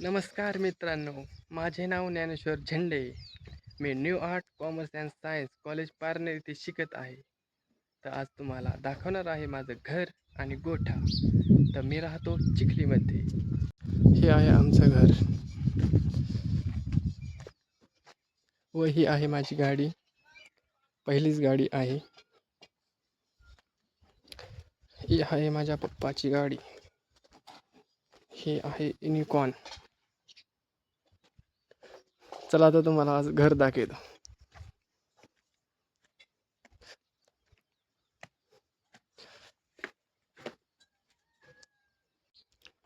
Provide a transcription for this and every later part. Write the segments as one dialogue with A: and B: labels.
A: नमस्कार मित्रांनो, माझे नाव ज्ञानेश्वर झेंडे. मी new art commerce and science college Parner येथे शिकत आहे. तर आज तुम्हाला दाखवणार आहे माझं घर आणि गोठा. तर मी राहतो चिखलीमध्ये. हे आहे आमचं घर व ही आहे माझी गाडी. पहिलीच गाडी आहे. ही आहे माझ्या पप्पाची गाडी. ही आहे युनिकॉर्न. चला तर तुम्हाला आज घर दाखवतो.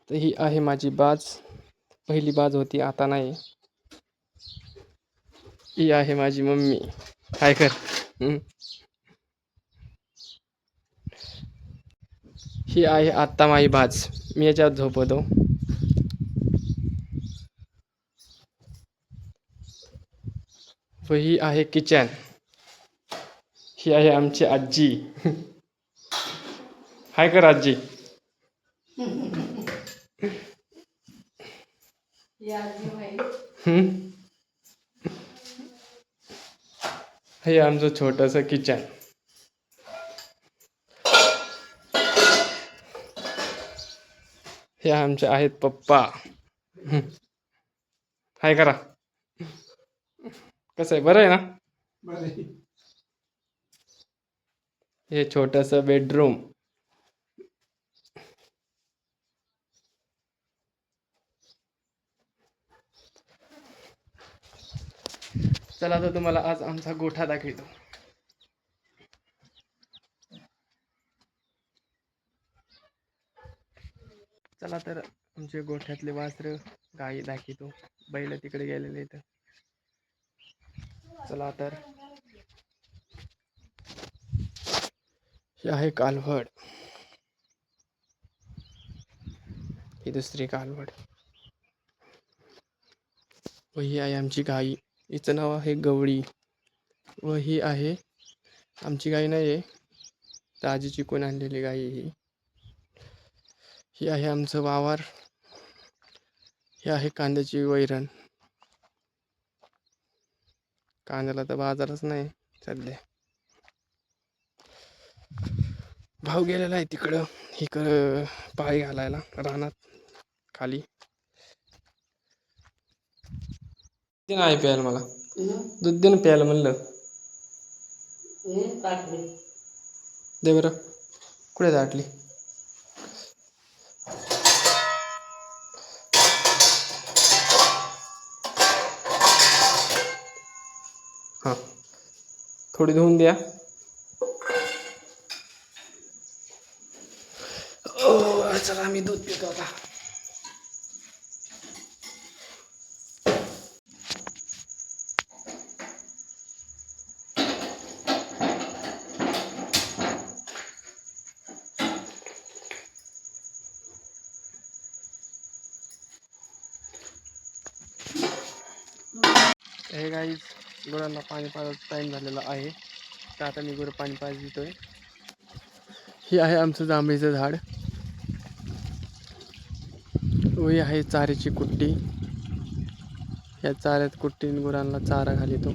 A: तर ही आहे माझी बाज. पहिली बाज होती, आता नाही. ही आहे माझी मम्मी. काय कर. ही आहे आत्ता माझी बाज. मी याच्यात झोपवतो. व ही आहे किचन. ही आहे आमची आजी. हाय कर आजी. हे आमचं छोटंसं किचन. हे आमचे आहेत पप्पा. हाय करा. कसं आहे, बरं आहे ना. हे छोटंसं बेडरूम. चला तर तुम्हाला आज आमचा गोठा दाखवतो. चला तर आमचे गोठ्यातले वासरं, गाई दाखवतो. बैल तिकडे गेलेले आहेत. चला तर. ही आहे कालवड. ही दुसरी कालवड. व ही आहे आमची गाई. हिचं नाव आहे गवळी. व ही आहे आमची गाई नाही आहे, ताजीची कोण आणलेली गाई ही. ही आहे आमचं वावर. ही आहे कांद्याची वैरण. कांद्याला तर बाजारच नाही सध्या. भाव गेलेला आहे तिकडं. इकडं पाय घालायला रानात खाली. ते नाही प्यायला मला. दूध दे ना प्यायला म्हणलं. दे बरं. कुठे दाटली. हां, थोडी धुवून द्या. चला मी दूध पितो आता. हे गाईज, गुरांना पाणी पाजायचा टाईम झालेला आहे. तर आता मी गुरं पाणी पाजतोय. ही आहे आमचं जांभळीचं झाड. व ही आहे चाऱ्याची कुट्टी. या चाऱ्यात कुट्टीने गुरांना चारा घालितो.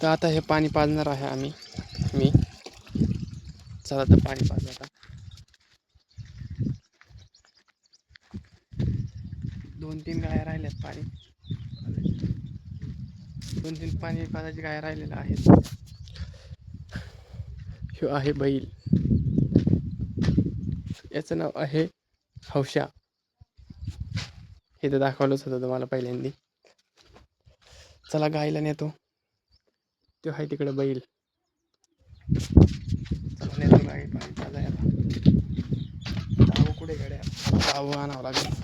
A: तर आता हे पाणी पाजणार आहे मी. चला तर पाणी पाजू आता. 2-3 गाया राहिल्यात पाणी. 2-3 पाणी पाजायची गाया राहिलेल्या आहेत. ह्यो आहे बैल. याचं नाव आहे हौशा. हे तर दाखवलंच होतं तुम्हाला पहिल्यांदा. चला गायला नेतो. तो आहे तिकडे बैल. चला नेतो गाई पाणी पाजायला. जाऊ कुठे गड्या. जाऊ आणावं लागेल.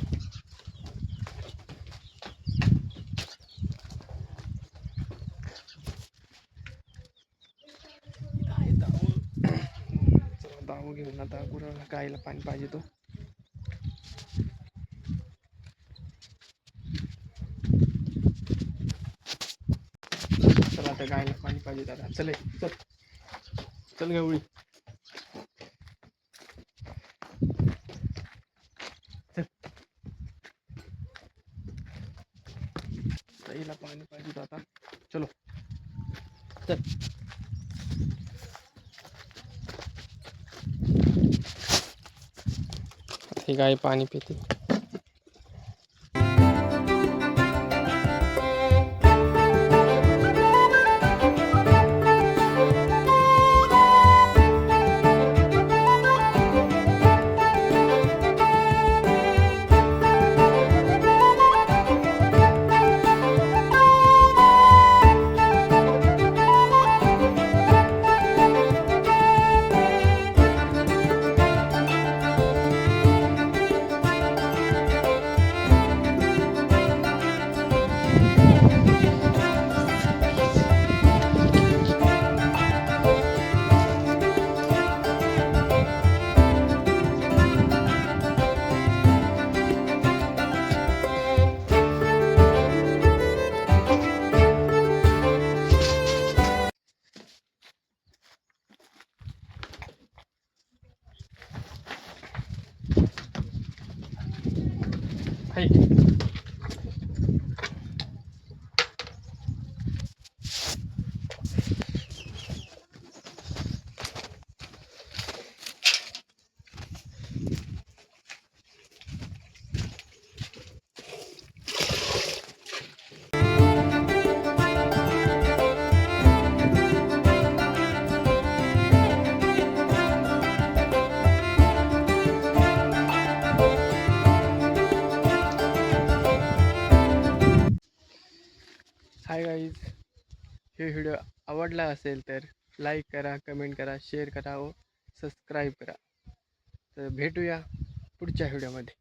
A: दाऊ घेऊन आता गुराला गायला पाणी पाहिजे तो. चला आता गायला पाणी पाहिजे दादा. चल चल गवळी. गाईला पाणी पाहिजे आता. चलो चल. ही गाय पाणी पिते. हाय हाय गाईज, हे व्हिडिओ आवडला असेल तर लाईक करा, कमेंट करा, शेअर करा व सबस्क्राईब करा. तर भेटूया पुढच्या व्हिडिओमध्ये.